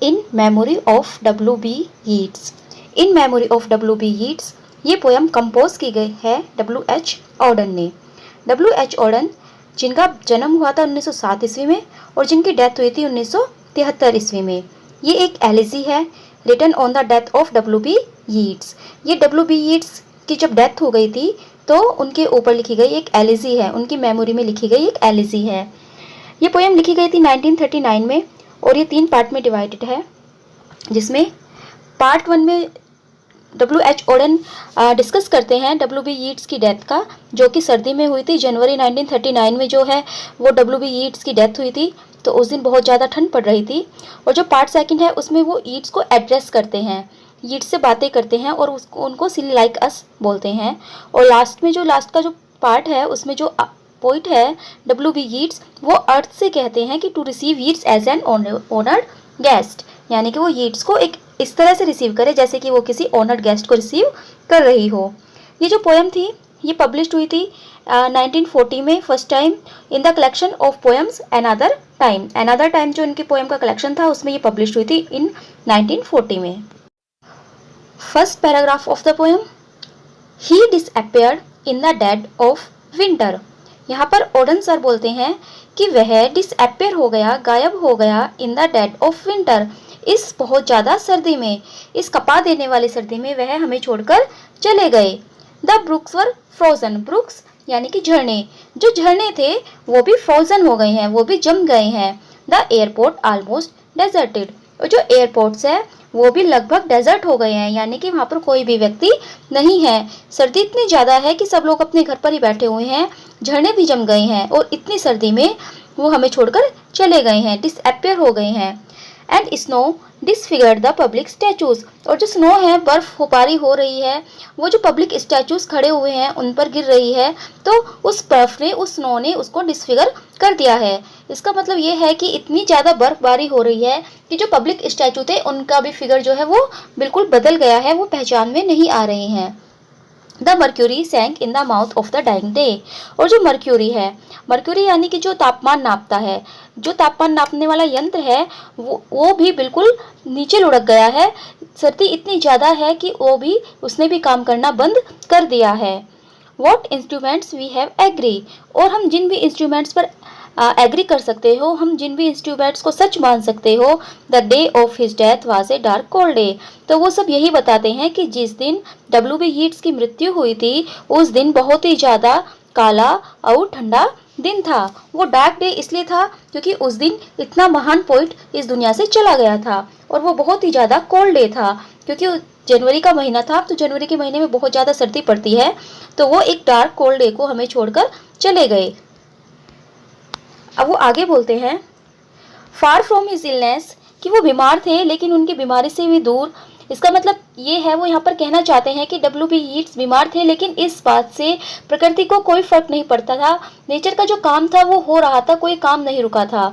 In memory of W.B. Yeats. In memory of W.B. Yeats ये poem compose की गई है W.H. ऑर्डन ने। W.H. ऑर्डन जिनका जन्म हुआ था 1907 ईस्वी में और जिनकी डेथ हुई थी 1973 ईस्वी में। ये एक एलिजी है written on the death of W.B. Yeats. ये W.B. यीट्स की जब डेथ हो गई थी तो उनके ऊपर लिखी गई एक एलिजी है, उनकी मेमोरी में लिखी गई एक एलिजी है। ये पोयम लिखी गई थी 1939 में और ये 3 पार्ट में डिवाइडेड है, जिसमें पार्ट 1 में W.H. ऑर्डन डिस्कस करते हैं W.B. यीट्स की डेथ का, जो कि सर्दी में हुई थी। जनवरी 1939 में जो है वो W.B. यीट्स की डेथ हुई थी, तो उस दिन बहुत ज़्यादा ठंड पड़ रही थी। और जो पार्ट 2 है उसमें वो यीट्स को एड्रेस करते हैं, यीट्स से बातें करते हैं और उसको उनको सिली लाइक अस बोलते हैं। और लास्ट का जो पार्ट है उसमें जो पोइट है W.B. यीट्स वो अर्थ से कहते हैं कि to receive Yeats as an honoured guest, यानी कि वो यीट्स को एक इस तरह से रिसीव करे जैसे कि वो किसी ऑनर्ड गेस्ट को रिसीव कर रही हो। ये जो पोयम थी ये पब्लिश हुई थी 1940 में first time in the collection of poems another time. Another time जो इनकी पोएम का कलेक्शन था उसमें ये पब्लिश हुई थी इन 1940 में। First paragraph of the poem, he disappeared in the dead of winter. यहाँ पर ऑर्डन सर बोलते हैं कि वह डिसअपियर हो गया, गायब हो गया in the dead of winter, इस बहुत ज़्यादा सर्दी में, इस कपा देने वाली सर्दी में वह हमें छोड़कर चले गए। The brooks were frozen, brooks यानी कि झरने, जो झरने थे वो भी फ्रोजन हो गए हैं, वो भी जम गए हैं। द एयरपोर्ट ऑलमोस्ट डेजर्टेड, और जो एयरपोर्ट्स है वो भी लगभग डेजर्ट हो गए हैं, यानी कि वहाँ पर कोई भी व्यक्ति नहीं है। सर्दी इतनी ज़्यादा है कि सब लोग अपने घर पर ही बैठे हुए हैं, झरने भी जम गए हैं और इतनी सर्दी में वो हमें छोड़कर चले गए हैं, डिसअपियर हो गए हैं। And snow disfigured the public statues, और जो स्नो है बर्फ होपारी हो रही है, वो जो पब्लिक स्टैचूज खड़े हुए हैं उन पर गिर रही है, तो उस बर्फ ने, उस स्नो ने उसको डिसफिगर कर दिया है। इसका मतलब ये है कि इतनी ज़्यादा बर्फबारी हो रही है कि जो पब्लिक स्टैचू थे उनका भी फिगर जो है वो बिल्कुल बदल गया है, वो पहचान में नहीं आ रहे हैं। The mercury sank in the mouth of the dying day, और जो मर्क्यूरी है, मर्क्यूरी यानी कि जो तापमान नापता है, जो तापमान नापने वाला यंत्र है वो भी बिल्कुल नीचे लुढ़क गया है। सर्दी इतनी ज़्यादा है कि उसने भी काम करना बंद कर दिया है। What instruments we have agree, और हम जिन भी इंस्ट्रूमेंट्स पर एग्री कर सकते हो, हम जिन भी इंस्ट्रूमेंट्स को सच मान सकते हो, the day of his death was a dark cold day, तो वो सब यही बताते हैं कि जिस दिन W.B. यीट्स की मृत्यु हुई थी उस दिन बहुत ही ज़्यादा काला और ठंडा दिन था। वो डार्क डे इसलिए था क्योंकि उस दिन इतना महान पोइट इस दुनिया से चला गया था, और वो बहुत ही ज़्यादा कोल्ड डे था क्योंकि जनवरी का महीना था, तो जनवरी के महीने में बहुत ज़्यादा सर्दी पड़ती है, तो वो एक डार्क कोल्ड डे को हमें छोड़कर चले गए। अब वो आगे बोलते हैं, फार फ्रॉम हिज इलनेस, कि वो बीमार थे लेकिन उनकी बीमारी से भी दूर। इसका मतलब ये है, वो यहाँ पर कहना चाहते हैं कि W.B. यीट्स बीमार थे लेकिन इस बात से प्रकृति को कोई फर्क नहीं पड़ता था, नेचर का जो काम था वो हो रहा था, कोई काम नहीं रुका था।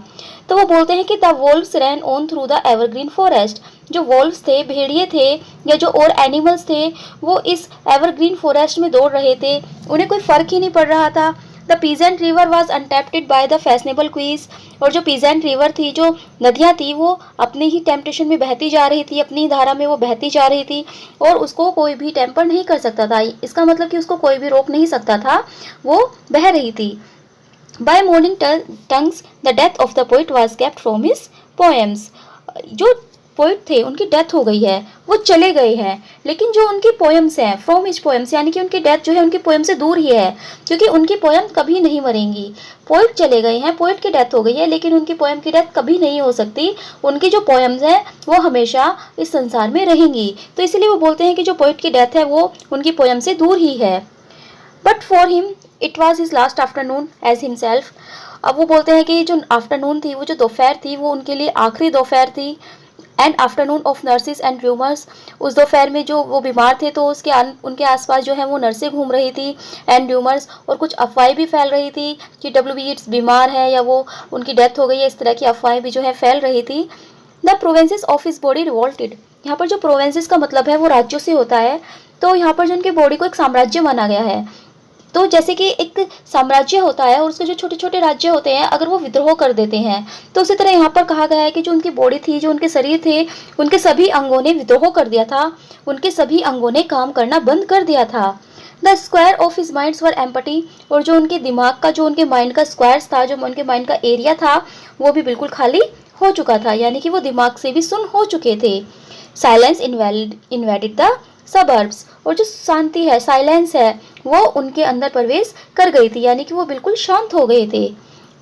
तो वो बोलते हैं कि the wolves ran on through the evergreen forest, जो वोल्व्स थे, भेड़िए थे या जो और एनिमल्स थे वो इस एवरग्रीन फॉरेस्ट में दौड़ रहे थे, उन्हें कोई फर्क ही नहीं पड़ रहा था। The peasant river was untempted by the fashionable quays, और जो पीजेंट रिवर थी, जो नदियाँ थी, वो अपनी ही टेम्पटेशन में बहती जा रही थी, अपनी धारा में वो बहती जा रही थी और उसको कोई भी टेम्पर नहीं कर सकता था। इसका मतलब कि उसको कोई भी रोक नहीं सकता था, वो बह रही थी। By mourning tongues the death of the poet was kept from his poems, जो पोइट थे उनकी डेथ हो गई है, वो चले गए हैं, लेकिन जो उनकी पोएम्स हैं, फ्रॉम हिज पोएम्स, यानी कि उनकी डेथ जो है उनकी पोएम से दूर ही है, क्योंकि उनकी पोएम कभी नहीं मरेंगी। पोइट चले गए हैं, पोइट की डेथ हो गई है, लेकिन उनकी पोएम की डेथ कभी नहीं हो सकती। उनकी जो पोएम्स हैं वो हमेशा इस संसार में रहेंगी, तो इसलिए वो बोलते हैं कि जो पोइट की डेथ है वो उनकी पोएम से दूर ही है। But for him it was his last afternoon as himself. अब वो बोलते हैं कि जो आफ्टरनून थी, वो जो दोपहर थी, वो उनके लिए आखिरी दोपहर थी। And afternoon of nurses and rumours, उस दोपहर में जो वो बीमार थे तो उनके आसपास जो है वो नर्सें घूम रही थी, एंड र्यूमर्स, और कुछ अफवाहें भी फैल रही थी कि W.B. यीट्स बीमार है या वो उनकी डेथ हो गई है, इस तरह की अफवाहें भी जो है फैल रही थी। The provinces of his body revolted, यहाँ पर जो प्रोवेंसेस का मतलब है वो राज्यों से होता है, तो यहाँ पर जो उनकी बॉडी को एक साम्राज्य माना गया है, तो जैसे कि एक साम्राज्य होता है और उसके जो छोटे छोटे राज्य होते हैं, अगर वो विद्रोह कर देते हैं, तो उसी तरह यहाँ पर कहा गया है कि जो उनकी बॉडी थी, जो उनके शरीर थे, उनके सभी अंगों ने विद्रोह कर दिया था, उनके सभी अंगों ने काम करना बंद कर दिया था। The square of his minds were empty, और जो उनके दिमाग का, जो उनके माइंड का स्क्वायर था, जो उनके माइंड का एरिया था, वो भी बिल्कुल खाली हो चुका था, यानी कि वो दिमाग से भी सुन्न हो चुके थे। साइलेंस इन्वेडेड द सबर्ब्स, और जो शांति है, साइलेंस है, वो उनके अंदर प्रवेश कर गई थी, यानी कि वो बिल्कुल शांत हो गए थे।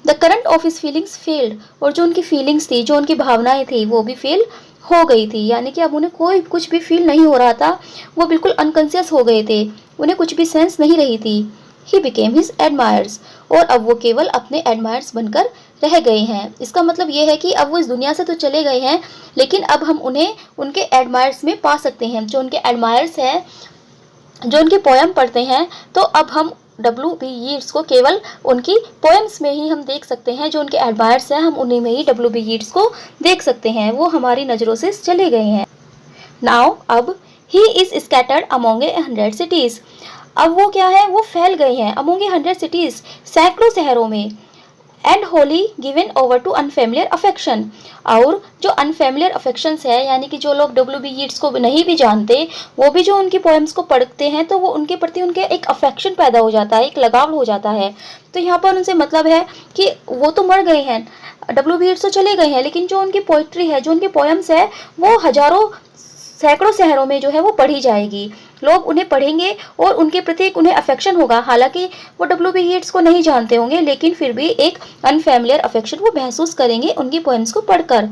The current of his feelings failed, और जो उनकी फीलिंग्स थी, जो उनकी भावनाएं थी, वो भी फेल हो गई थी, यानी कि अब उन्हें कोई कुछ भी फील नहीं हो रहा था, वो बिल्कुल अनकॉन्शियस हो गए थे, उन्हें कुछ भी सेंस नहीं रही थी। ही बिकेम हिज एडमायर्स, और अब वो केवल अपने एडमायर्स बनकर रह गए हैं। इसका मतलब ये है कि अब वो इस दुनिया से तो चले गए हैं, लेकिन अब हम उन्हें उनके एडमायर्स में पा सकते हैं। जो उनके एडमायर्स हैं, जो उनकी पोयम पढ़ते हैं, तो अब हम W.B. यीट्स को केवल उनकी पोएम्स में ही हम देख सकते हैं। जो उनके एडमायर्स हैं, हम उन्हीं में ही W.B. यीट्स को देख सकते हैं, वो हमारी नज़रों से चले गए हैं। नाउ अब he is scattered among A 100 cities, अब वो क्या है, वो फैल गए हैं अमोंग ए 100 सिटीज, सैकड़ों शहरों में। And wholly given over to unfamiliar affection, और जो अनफेमिलियर अफेक्शंस है, यानी कि जो लोग W.B. यीट्स को नहीं भी जानते, वो भी जो उनकी पोएम्स को पढ़ते हैं, तो वो उनके प्रति उनके एक अफेक्शन पैदा हो जाता है, एक लगाव हो जाता है। तो यहाँ पर उनसे मतलब है कि वो तो मर गए हैं, W.B. यीट्स तो चले गए हैं, लेकिन जो उनकी पोइट्री है, जो उनकी पोएम्स है, वो हजारों सैकड़ों शहरों में जो है वो पढ़ी जाएगी, लोग उन्हें पढ़ेंगे और उनके प्रति एक उन्हें अफेक्शन होगा। हालांकि वो W.B. यीट्स को नहीं जानते होंगे, लेकिन फिर भी एक अनफेमिलियर अफेक्शन वो महसूस करेंगे उनकी पोएम्स को पढ़कर।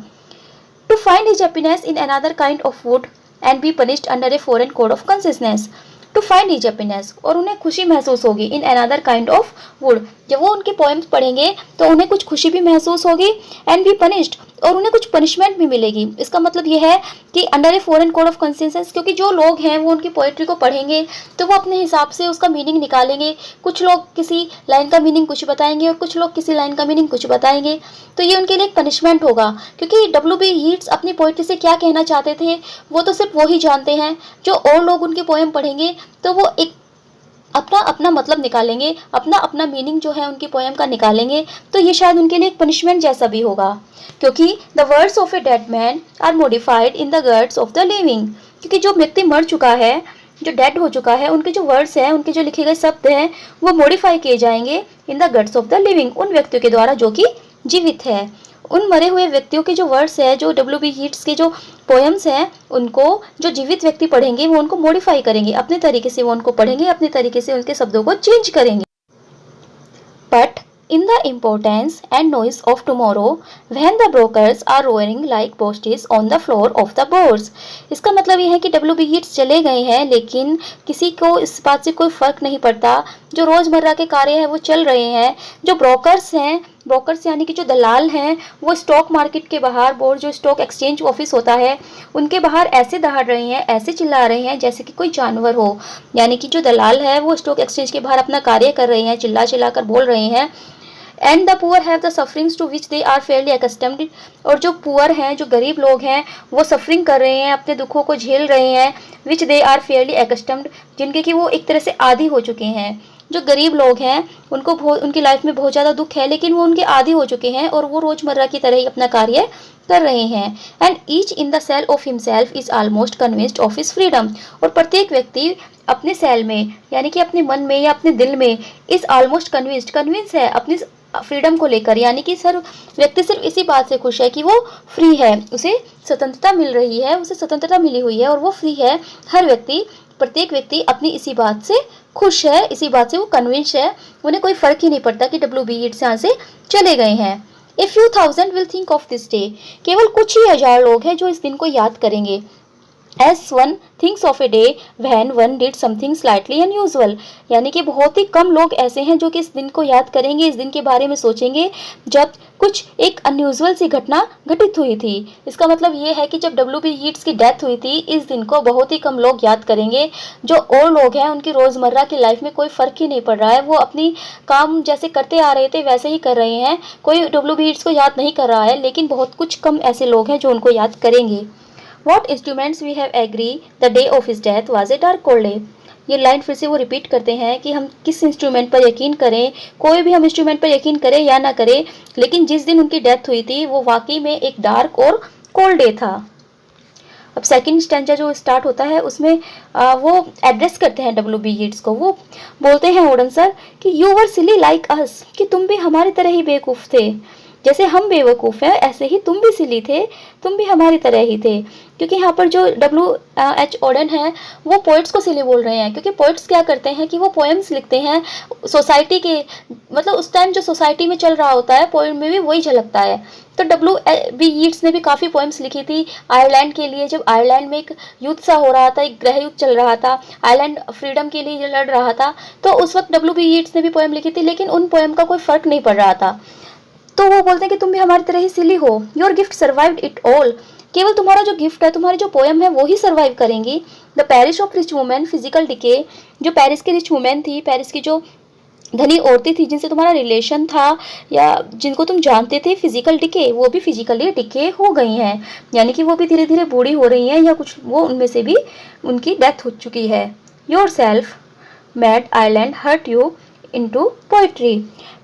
To find his happiness in another kind of wood and be punished under a foreign code of consciousness, to find his happiness, और उन्हें खुशी महसूस होगी in another kind of wood, जब वो उनके पोएम्स पढ़ेंगे तो उन्हें कुछ खुशी भी महसूस होगी, एंड बी पनिश्ड, और उन्हें कुछ पनिशमेंट भी मिलेगी। इसका मतलब यह है कि under a foreign code of consciousness, क्योंकि जो लोग हैं वो उनकी पोएट्री को पढ़ेंगे तो वो अपने हिसाब से उसका मीनिंग निकालेंगे। कुछ लोग किसी लाइन का मीनिंग कुछ बताएंगे और कुछ लोग किसी लाइन का मीनिंग कुछ बताएंगे, तो ये उनके लिए एक पनिशमेंट होगा। क्योंकि W.B. यीट्स अपनी पोएट्री से क्या कहना चाहते थे, वो तो सिर्फ वो ही जानते हैं। जो और लोग उनकी पोएम पढ़ेंगे तो वो एक अपना अपना मतलब निकालेंगे, अपना अपना मीनिंग जो है उनकी पोएम का निकालेंगे, तो ये शायद उनके लिए एक पनिशमेंट जैसा भी होगा। क्योंकि the words of a dead man are modified in the words of the living, क्योंकि जो व्यक्ति मर चुका है, जो डेड हो चुका है, उनके जो वर्ड्स हैं, उनके जो लिखे गए शब्द हैं, वो मॉडिफाई किए जाएंगे in the guts of the living, उन व्यक्तियों के द्वारा जो कि जीवित है। उन मरे हुए व्यक्तियों के जो वर्ड्स है, जो W.B. यीट्स के जो पोएम्स हैं, उनको जो जीवित व्यक्ति पढ़ेंगे वो उनको मॉडिफाई करेंगे, अपने तरीके से वो उनको पढ़ेंगे, अपने तरीके से उनके शब्दों को चेंज करेंगे। But in the importance and noise of tomorrow when the brokers are roaring like posties on the floor of the boards, इसका मतलब ये है कि W.B. यीट्स चले गए हैं, लेकिन किसी को इस बात से कोई फर्क नहीं पड़ता। जो रोजमर्रा के कार्य है वो चल रहे हैं। जो ब्रोकर्स हैं, ब्रोकर्स यानी कि जो दलाल हैं, वो स्टॉक मार्केट के बाहर, बोर्ड जो स्टॉक एक्सचेंज ऑफिस होता है, उनके बाहर ऐसे दहाड़ रहे हैं, ऐसे चिल्ला रहे हैं जैसे कि कोई जानवर हो। यानी कि जो दलाल है वो स्टॉक एक्सचेंज के बाहर अपना कार्य कर रहे हैं, चिल्ला चिल्ला कर बोल रहे हैं। And the poor have the sufferings to which they are fairly accustomed, और जो पुअर हैं, जो गरीब लोग हैं, वो सफरिंग कर रहे हैं, अपने दुखों को झेल रहे हैं। विच दे आर फेयरली अकस्टम्ड, जिनके कि वो एक तरह से आदी हो चुके हैं। जो गरीब लोग हैं उनको उनकी लाइफ में बहुत ज़्यादा दुख है, लेकिन वो उनके आदी हो चुके हैं और वो रोजमर्रा की तरह ही अपना कार्य कर रहे हैं। And each in the cell of himself is almost convinced of his freedom, और प्रत्येक व्यक्ति अपने सेल में, यानी कि अपने मन में या अपने दिल में, इज ऑलमोस्ट कन्विंस है अपनी फ्रीडम को लेकर। यानी कि व्यक्ति सिर्फ इसी बात से खुश है कि वो फ्री है, उसे स्वतंत्रता मिल रही है, उसे स्वतंत्रता मिली हुई है और वो फ्री है। हर व्यक्ति, प्रत्येक व्यक्ति अपनी इसी बात से खुश है, इसी बात से वो कन्विंस है। उन्हें कोई फर्क ही नहीं पड़ता कि W.B. यीट्स यहाँ से चले गए हैं। A few thousand will think of this day, केवल कुछ ही हजार लोग हैं जो इस दिन को याद करेंगे। As one thinks of a day when one did something slightly unusual, यानी कि बहुत ही कम लोग ऐसे हैं जो कि इस दिन को याद करेंगे, इस दिन के बारे में सोचेंगे जब कुछ एक अनयूजुअल सी घटना घटित हुई थी। इसका मतलब ये है कि जब W.B. यीट्स की डेथ हुई थी, इस दिन को बहुत ही कम लोग याद करेंगे। जो और लोग हैं उनकी रोज़मर्रा की लाइफ में कोई फ़र्क ही नहीं पड़ रहा है, वो अपनी काम जैसे करते आ रहे थे वैसे ही कर रहे हैं, कोई W.B. यीट्स को याद नहीं कर रहा है, लेकिन बहुत कुछ कम ऐसे लोग हैं जो उनको याद करेंगे। What instruments we have agreed the day of his death was a dark cold day, ये लाइन फिर से वो रिपीट करते हैं कि हम किस इंस्ट्रूमेंट पर यकीन करें, कोई भी हम इंस्ट्रूमेंट पर यकीन करें या ना करें, लेकिन जिस दिन उनकी डेथ हुई थी वो वाकई में एक डार्क और कोल्ड डे था। अब सेकंड स्टैंजा जो स्टार्ट होता है उसमें वो एड्रेस करते हैं डब्ल्यू.बी. यीट्स को। वो बोलते हैं ओडन सर कि you were silly like us, कि तुम भी हमारी तरह ही बेवकूफ़ थे, जैसे हम बेवकूफ़ हैं ऐसे ही तुम भी सिली थे, तुम भी हमारी तरह ही थे। क्योंकि यहाँ पर जो डब्ल्यू.एच. ऑडन है वो पोइट्स को सिली बोल रहे हैं, क्योंकि पोइट्स क्या करते हैं कि वो पोएम्स लिखते हैं सोसाइटी के, मतलब उस टाइम जो सोसाइटी में चल रहा होता है पोएम में भी वही झलकता है। तो डब्ल्यू.बी. यीट्स ने भी काफ़ी पोएम्स लिखी थी आयरलैंड के लिए, जब आयरलैंड में एक युद्ध सा हो रहा था, एक गृह युद्ध चल रहा था, आयरलैंड फ्रीडम के लिए लड़ रहा था, तो उस वक्त डब्ल्यू.बी. यीट्स ने भी पोएम लिखी थी, लेकिन उन पोएम का कोई फर्क नहीं पड़ रहा था। तो वो बोलते हैं कि तुम भी हमारी तरह ही सिली हो, your gift survived it all, केवल तुम्हारा जो गिफ्ट है, तुम्हारी जो पोएम है वो ही सर्वाइव करेंगी। The Paris of rich women physical decay, जो पेरिस की रिच वुमेन थी, पेरिस की जो धनी औरतें थी जिनसे तुम्हारा रिलेशन था या जिनको तुम जानते थे, फिजिकल डिके, वो भी फिजिकली डिके हो गई हैं, यानी कि वो भी धीरे धीरे बूढ़ी हो रही हैं, या कुछ वो उनमें से भी उनकी डेथ हो चुकी है। Yourself mad island hurt you into poetry,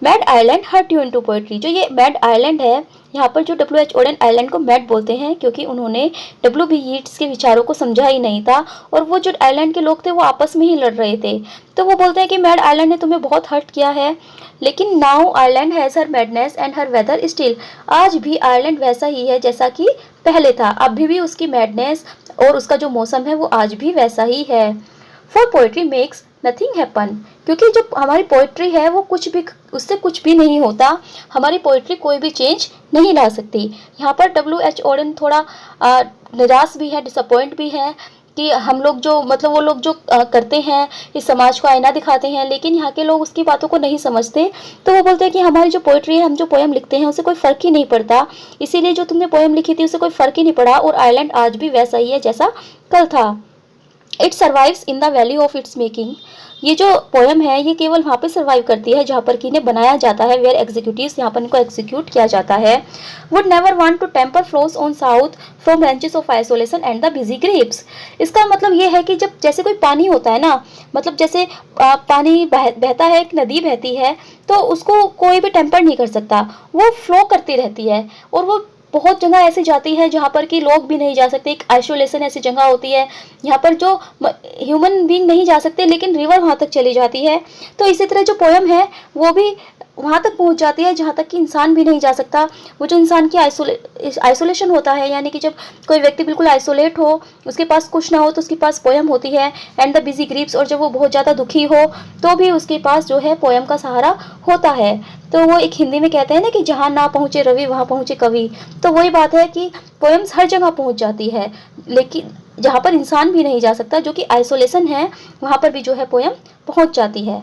mad island hurt you into poetry. जो ये मैड आइलैंड है, यहाँ पर जो डब्ल्यू.एच. ऑडन आइलैंड को मैड बोलते हैं क्योंकि उन्होंने डब्ल्यू.बी. यीट्स के विचारों को समझा ही नहीं था, और वो जो आइलैंड के लोग थे वो आपस में ही लड़ रहे थे। तो वो बोलते हैं कि मैड आइलैंड ने तुम्हें बहुत हर्ट किया है, लेकिन now island has her madness and her weather still, आज भी आइलैंड वैसा ही है जैसा कि पहले था, अभी भी उसकी मैडनेस और उसका जो मौसम है वो आज भी वैसा ही है। For poetry makes nothing happen, क्योंकि जो हमारी पोइट्री है वो कुछ भी, उससे कुछ भी नहीं होता, हमारी पोइट्री कोई भी चेंज नहीं ला सकती। यहाँ पर डब्ल्यू.एच. ऑडन थोड़ा निराश भी है, डिसअपॉइंट भी है कि हम लोग जो, मतलब वो लोग जो करते हैं इस समाज को आईना दिखाते हैं, लेकिन यहाँ के लोग उसकी बातों को नहीं समझते। तो वो बोलते हैं कि हमारी जो पोइट्री है, हम जो पोएम लिखते हैं उससे कोई फ़र्क ही नहीं पड़ता, इसीलिए जो तुमने पोएम लिखी थी उससे कोई फ़र्क ही नहीं पड़ा, और आइलैंड आज भी वैसा ही है जैसा कल था। It survives in the value of its making, ये जो पोएम है ये केवल वहाँ पे सर्वाइव करती है जहाँ पर कि इन्हें बनाया जाता है, वेयर एग्जीक्यूटिव्स, यहाँ पर इनको एग्जीक्यूट किया जाता है। Would never want to tamper flows on south from branches of isolation and the busy grapes. इसका मतलब ये है कि जब जैसे कोई पानी होता है ना, मतलब जैसे पानी बहता है, एक नदी बहती है, तो उसको कोई भी टेम्पर नहीं कर सकता, वो फ्लो करती रहती है, और वो बहुत जगह ऐसी जाती है जहाँ पर कि लोग भी नहीं जा सकते, एक आइसोलेशन ऐसी जगह होती है यहाँ पर जो ह्यूमन बीइंग नहीं जा सकते, लेकिन रिवर वहाँ तक चली जाती है। तो इसी तरह जो पोएम है वो भी वहाँ तक पहुँच जाती है जहाँ तक कि इंसान भी नहीं जा सकता। वो जो इंसान की आइसोलेशन होता है, यानी कि जब कोई व्यक्ति बिल्कुल आइसोलेट हो, उसके पास कुछ ना हो, तो उसके पास पोएम होती है। एंड द बिजी ग्रीप्स, और जब वो बहुत ज़्यादा दुखी हो तो भी उसके पास जो है पोएम का सहारा होता है। तो वो एक हिंदी में कहते हैं ना कि जहाँ ना पहुँचे रवि वहाँ पहुँचे कवि, तो वही बात है कि पोएम्स हर जगह पहुँच जाती है, लेकिन जहाँ पर इंसान भी नहीं जा सकता, जो कि आइसोलेशन है, वहाँ पर भी जो है पोएम पहुँच जाती है।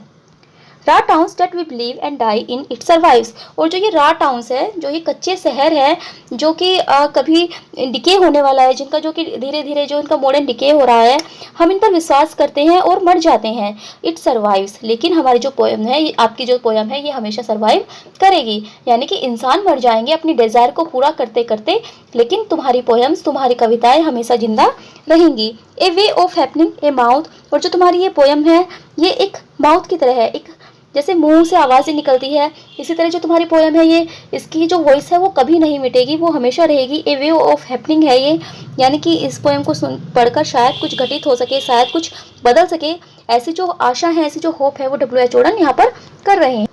Raw towns that we believe and die in it survives, और जो ये रा टाउन्स है, जो ये कच्चे शहर है जो कि कभी डिके होने वाला है, जिनका जो कि धीरे धीरे जो इनका मॉडर्न डिके हो रहा है, हम इन पर विश्वास करते हैं और मर जाते हैं। इट सर्वाइव्स, लेकिन हमारी जो पोएम है, ये आपकी जो पोएम है, ये हमेशा सर्वाइव करेगी, यानी कि इंसान मर जाएंगे अपनी डिज़ायर को पूरा करते करते, लेकिन तुम्हारी पोएम्स, तुम्हारी कविताएं हमेशा जिंदा रहेंगी। A way of happening a mouth, और जो तुम्हारी ये पोएम है ये एक माउथ की तरह है, एक जैसे मुंह से आवाज़ें निकलती है, इसी तरह जो तुम्हारी पोएम है ये, इसकी जो वॉइस है वो कभी नहीं मिटेगी, वो हमेशा रहेगी। ए वे ऑफ हैपनिंग है ये, यानी कि इस पोएम को पढ़कर शायद कुछ घटित हो सके, शायद कुछ बदल सके, ऐसी जो आशा है, ऐसी जो होप है, वो डब्ल्यू.एच. ऑडन यहाँ पर कर रहे हैं।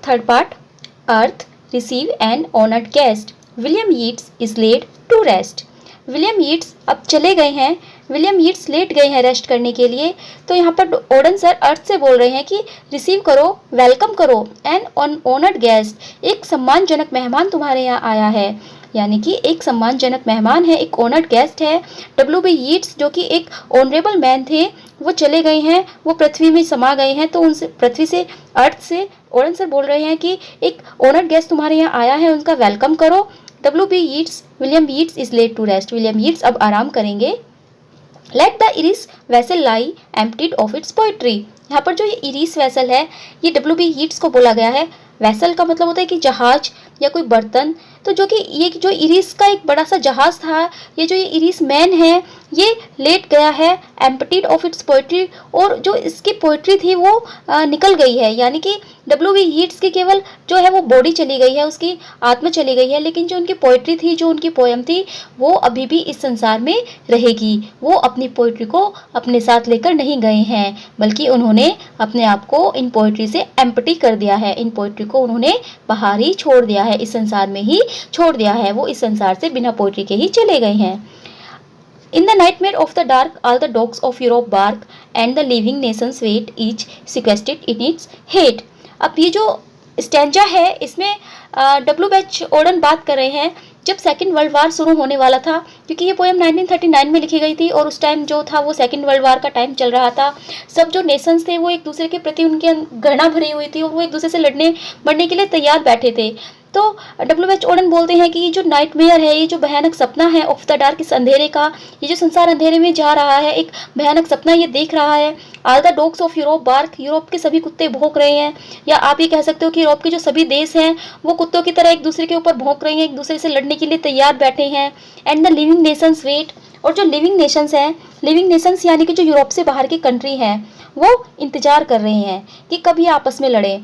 Third part, earth receive an honoured guest, William Yeats is laid to rest. William Yeats अब चले गए हैं, विलियम यीट्स लेट गए हैं रेस्ट करने के लिए। तो यहाँ पर ऑडन सर अर्थ से बोल रहे हैं कि रिसीव करो, वेलकम करो एन ऑनर्ड गेस्ट, एक सम्मानजनक मेहमान तुम्हारे यहाँ आया है, यानी कि एक सम्मानजनक मेहमान है, एक ऑनर्ड गेस्ट है। डब्ल्यू.बी. यीट्स जो कि एक ऑनरेबल मैन थे, वो चले गए हैं, वो पृथ्वी में समा गए हैं, तो उनसे, पृथ्वी से, अर्थ से ऑडन सर बोल रहे हैं कि एक ऑनर्ड गेस्ट तुम्हारे यहाँ आया है, उनका वेलकम करो। W B. Yeats, William Yeats is let to rest, William Yeats अब आराम करेंगे। Let the Irish vessel lie emptied of its poetry, यहाँ पर जो ये इरिस वेसल है, ये डब्ल्यू.बी. यीट्स को बोला गया है। वेसल का मतलब होता है कि जहाज, या कोई बर्तन, तो जो कि ये जो इरिस का एक बड़ा सा जहाज था, ये जो ये इरिस मैन है, ये लेट गया है एम्प्टीड ऑफ इट्स पोइट्री, और जो इसकी पोइट्री थी वो निकल गई है। यानी कि डब्ल्यू बी यीट्स की केवल जो है वो बॉडी चली गई है, उसकी आत्मा चली गई है, लेकिन जो उनकी पोइट्री थी, जो उनकी पोयम थी, वो अभी भी इस संसार में रहेगी। वो अपनी पोइट्री को अपने साथ लेकर नहीं गए हैं, बल्कि उन्होंने अपने आप को इन पोइट्री से एम्प्टी कर दिया है। इन पोइट्री को उन्होंने बाहर ही छोड़ दिया है, इस संसार में ही छोड़ दिया है। वो इस संसार से बिना पोइट्री के ही चले गए हैं। In the nightmare of the dark, all the dogs of Europe bark, and the living nations wait, each sequestered in its hate. अब ये जो स्टैंजा है, इसमें W.H. ऑर्डन बात कर रहे हैं जब सेकेंड वर्ल्ड वार शुरू होने वाला था, क्योंकि ये पोएम 1939 में लिखी गई थी, और उस टाइम जो था वो सेकेंड वर्ल्ड वार का टाइम चल रहा था। सब जो नेशंस थे वो एक दूसरे के प्रति उनकी घृणा भरी हुई थी, और वो एक दूसरे से लड़ने मरने के लिए तैयार बैठे थे। तो W.H. ऑर्डन बोलते हैं कि ये जो नाइटमेयर है, ये जो भयानक सपना है ऑफ द डार्क, इस अंधेरे का, ये जो संसार अंधेरे में जा रहा है, एक भयानक सपना ये देख रहा है। All the dogs of Europe bark, Europe के सभी कुत्ते भौंक रहे हैं, या आप ये कह सकते हो कि यूरोप के जो सभी देश हैं वो कुत्तों की तरह एक दूसरे के ऊपर भौंक रहे हैं, एक दूसरे से लड़ने के लिए तैयार बैठे हैं। And the living nations wait, और जो लिविंग नेशंस हैं, लिविंग नेशंस यानी कि जो यूरोप से बाहर की कंट्री हैं, वो इंतजार कर रहे हैं कि कभी आपस में लड़े।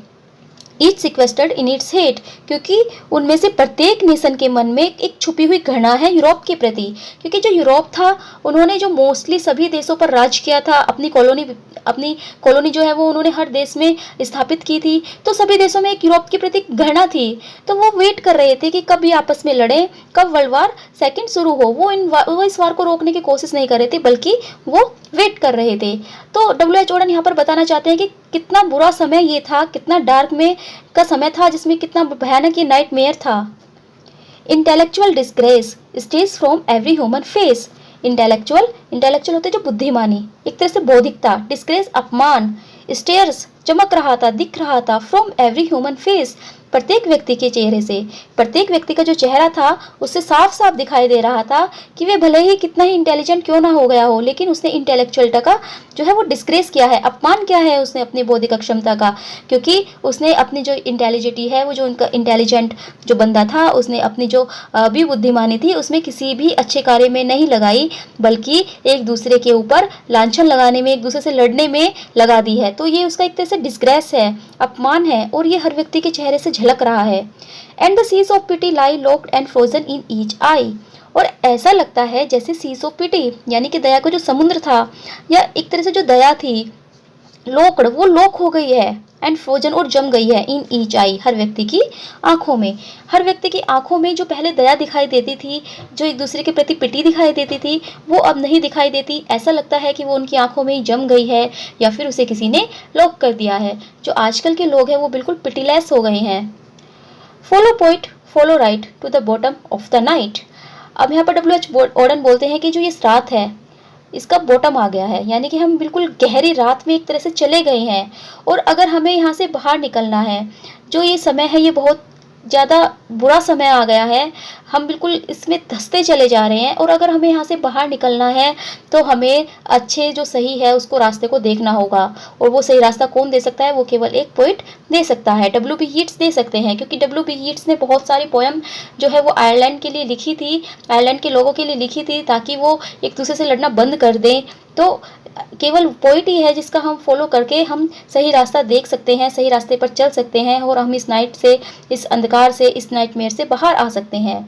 Each sequestered in its hate, क्योंकि उनमें से प्रत्येक नेशन के मन में एक छुपी हुई घृणा है यूरोप के प्रति। क्योंकि जो यूरोप था, उन्होंने जो मोस्टली सभी देशों पर राज किया था, अपनी कॉलोनी जो है वो उन्होंने हर देश में स्थापित की थी, तो सभी देशों में एक यूरोप के प्रति घृणा थी। तो वो वेट कर रहे थे कि कब ये आपस में लड़े, कब वर्ल्ड वार सेकेंड शुरू हो। वो इस वार को रोकने की कोशिश नहीं कर रहे थे, बल्कि वो वेट कर रहे थे। तो W.H. ऑर्डन यहाँ पर बताना चाहते हैं कि कितना बुरा समय ये था, कितना डार्क में का समय था, जिसमें कितना भयानक ये नाइटमेयर था। Intellectual disgrace stage from every human face. Intellectual होते जो बुद्धिमानी, एक तरह से बौद्धिकता, डिस्ग्रेस अपमान, स्टेयर्स चमक रहा था, दिख रहा था, फ्रॉम एवरी ह्यूमन फेस प्रत्येक व्यक्ति के चेहरे से, प्रत्येक व्यक्ति का जो चेहरा था उससे साफ साफ दिखाई दे रहा था कि वे भले ही कितना ही इंटेलिजेंट क्यों ना हो गया हो, लेकिन उसने इंटेलेक्चुअलिटी का जो है वो डिस्ग्रेस किया है, अपमान किया है उसने अपनी बौद्धिक क्षमता का। क्योंकि उसने अपनी जो इंटेलिजिटी है, वो जो उनका इंटेलिजेंट जो बंदा था, उसने अपनी जो भी बुद्धिमानी थी उसमें किसी भी अच्छे कार्य में नहीं लगाई, बल्कि एक दूसरे के ऊपर लांछन लगाने में, एक दूसरे से लड़ने में लगा दी है। तो ये उसका एक तरह से डिस्ग्रेस है, अपमान है, और ये हर व्यक्ति के चेहरे से झलक रहा है। And the seas of pity lie locked and frozen in each eye, और ऐसा लगता है जैसे सीज ऑफ पिटी यानी कि दया का जो समुद्र था, या एक तरह से जो दया थी, लॉक्ड वो लॉक हो गई है, एंड फ्रोजन और जम गई है, इन ईच आई हर व्यक्ति की आंखों में। हर व्यक्ति की आंखों में जो पहले दया दिखाई देती थी, जो एक दूसरे के प्रति पिटी दिखाई देती थी, वो अब नहीं दिखाई देती। ऐसा लगता है कि वो उनकी आंखों में ही जम गई है, या फिर उसे किसी ने लॉक कर दिया है। जो आजकल के लोग हैं वो बिल्कुल पिटीलेस हो गए हैं। Follow poet follow right to the bottom of the night. अब यहाँ पर W.H. ऑर्डन बोलते हैं कि जो ये रात है इसका बॉटम आ गया है, यानी कि हम बिल्कुल गहरी रात में एक तरह से चले गए हैं, और अगर हमें यहाँ से बाहर निकलना है, जो ये समय है ये बहुत ज़्यादा बुरा समय आ गया है, हम बिल्कुल इसमें धंसते चले जा रहे हैं, और अगर हमें यहाँ से बाहर निकलना है तो हमें अच्छे जो सही है उसको रास्ते को देखना होगा। और वो सही रास्ता कौन दे सकता है? वो केवल एक पोइट दे सकता है, W.B. यीट्स दे सकते हैं, क्योंकि W.B. यीट्स ने बहुत सारी पोएम जो है वो आयरलैंड के लिए लिखी थी, आयरलैंड के लोगों के लिए लिखी थी, ताकि वो एक दूसरे से लड़ना बंद कर दें। तो केवल पोइट ही है जिसका हम फॉलो करके हम सही रास्ता देख सकते हैं, सही रास्ते पर चल सकते हैं, और हम इस नाइट से, इस अंधकार से, इस नाइटमेयर से बाहर आ सकते हैं।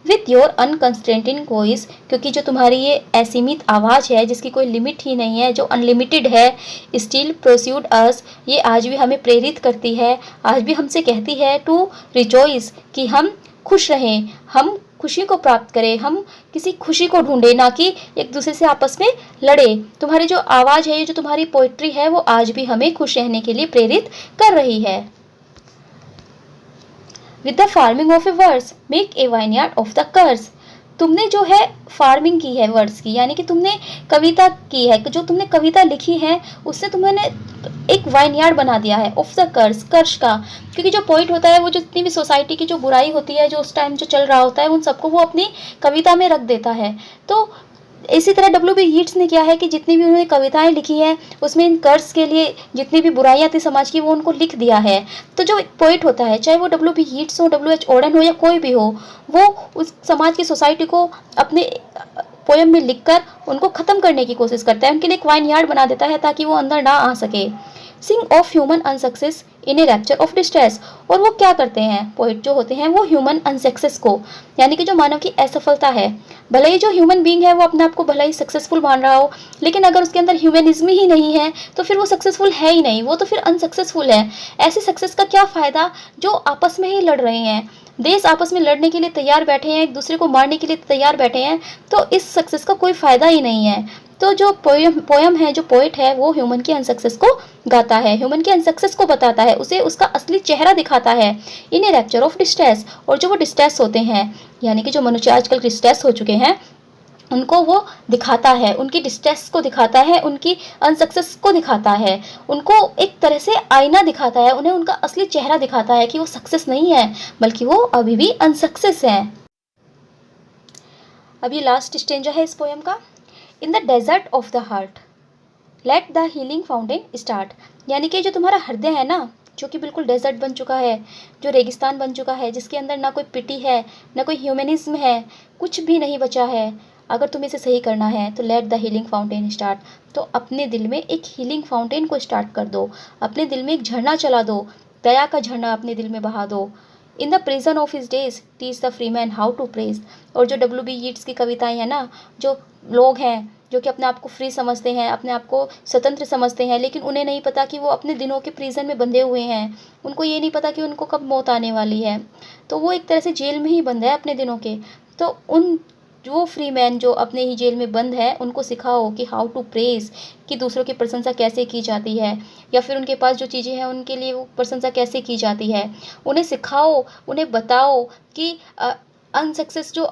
विथ योर अनकंस्ट्रेंटेड वॉइस, क्योंकि जो तुम्हारी ये असीमित आवाज़ है जिसकी कोई लिमिट ही नहीं है, जो अनलिमिटेड है, स्टिल प्रोस्यूड अस, ये आज भी हमें प्रेरित करती है, आज भी हमसे कहती है टू रिजॉइस, कि हम खुश रहें, हम खुशी को प्राप्त करें, हम किसी खुशी को ढूंढें, ना कि एक दूसरे से आपस में लड़े। तुम्हारी जो आवाज़ है, जो तुम्हारी पोइट्री है, वो आज भी हमें खुश रहने के लिए प्रेरित कर रही है। With the farming of a words make a vineyard of the curse. तुमने जो है फार्मिंग की है वर्ड्स की, यानी कि तुमने कविता की है, जो तुमने कविता लिखी है उससे तुमने एक वाइनयार्ड बना दिया है ऑफ द कर्स, कर्स का। क्योंकि जो पोइट होता है वो जितनी भी सोसाइटी की जो बुराई होती है, जो उस टाइम जो चल रहा होता है, उन सबको वो अपनी कविता में रख देता है। तो इसी तरह डब्ल्यू बी यीट्स ने किया है कि जितनी भी उन्होंने कविताएं लिखी हैं उसमें इन कर्ज के लिए जितनी भी बुराइयां थी समाज की वो उनको लिख दिया है। तो जो एक पोइट होता है, चाहे वो डब्ल्यू बी यीट्स हो, डब्ल्यू एच ऑर्डन हो या कोई भी हो, वो उस समाज की सोसाइटी को अपने पोयम में लिखकर उनको ख़त्म करने की कोशिश करता है, उनके लिए एक वाइन यार्ड बना देता है ताकि वो अंदर ना आ सके। Sing of human unsuccess in a rapture of distress. और वो क्या करते हैं, पोइट जो होते हैं वो ह्यूमन अनसक्सेस को, यानी कि जो मानव की असफलता है, भले ही जो ह्यूमन बीइंग है वो अपने आप को भले ही सक्सेसफुल मान रहा हो, लेकिन अगर उसके अंदर ह्यूमनिज्म ही नहीं है तो फिर वो सक्सेसफुल है ही नहीं, वो तो फिर अनसक्सेसफुल है। ऐसे सक्सेस का क्या फ़ायदा जो आपस में ही लड़ रहे हैं, देश आपस में लड़ने के लिए तैयार बैठे हैं, एक दूसरे को मारने के लिए तैयार बैठे हैं, तो इस सक्सेस का कोई फ़ायदा ही नहीं है। तो जो पोयम है, जो पोइट है, वो ह्यूमन की अनसक्सेस को गाता है, ह्यूमन की अनसक्सेस को बताता है, उसे उसका असली चेहरा दिखाता है इन ए रैप्चर ऑफ डिस्ट्रेस। और जो वो डिस्ट्रेस होते हैं, यानी कि जो मनुष्य आजकल डिस्ट्रेस हो चुके हैं, उनको वो दिखाता है, उनकी डिस्ट्रेस को दिखाता है, उनकी अनसक्सेस को दिखाता है, उनको एक तरह से आईना दिखाता है, उन्हें उनका असली चेहरा दिखाता है कि वो सक्सेस नहीं है बल्कि वो अभी भी अनसक्सेस है। अब ये लास्ट स्टेंजा है इस पोयम का। In the desert of the heart let the healing fountain start. यानी कि जो तुम्हारा हृदय है ना, जो कि बिल्कुल डेजर्ट बन चुका है, जो रेगिस्तान बन चुका है, जिसके अंदर ना कोई पिटी है, ना कोई ह्यूमनिज्म है, कुछ भी नहीं बचा है, अगर तुम्हें इसे सही करना है तो late the healing fountain start. तो अपने दिल में एक हीलिंग फाउंटेन को स्टार्ट कर दो, अपने दिल में एक झरना चला दो, दया का झरना अपने दिल में बहा दो। In the prison of his days teach the free man how to praise. और जो डब्ल्यू बी यीट्स की कविताएं हैं ना, जो लोग हैं जो कि अपने आप को फ्री समझते हैं, अपने आप को स्वतंत्र समझते हैं, लेकिन उन्हें नहीं पता कि वो अपने दिनों के प्रिजन में बंधे हुए हैं, उनको ये नहीं पता कि उनको कब मौत आने वाली है, तो वो एक तरह से जेल में ही बंद है अपने दिनों के। तो उन जो फ्री मैन जो अपने ही जेल में बंद है, उनको सिखाओ कि हाउ टू प्रेज, कि दूसरों की प्रशंसा कैसे की जाती है, या फिर उनके पास जो चीज़ें हैं उनके लिए वो प्रशंसा कैसे की जाती है। उन्हें सिखाओ, उन्हें बताओ कि अनसक्सेस जो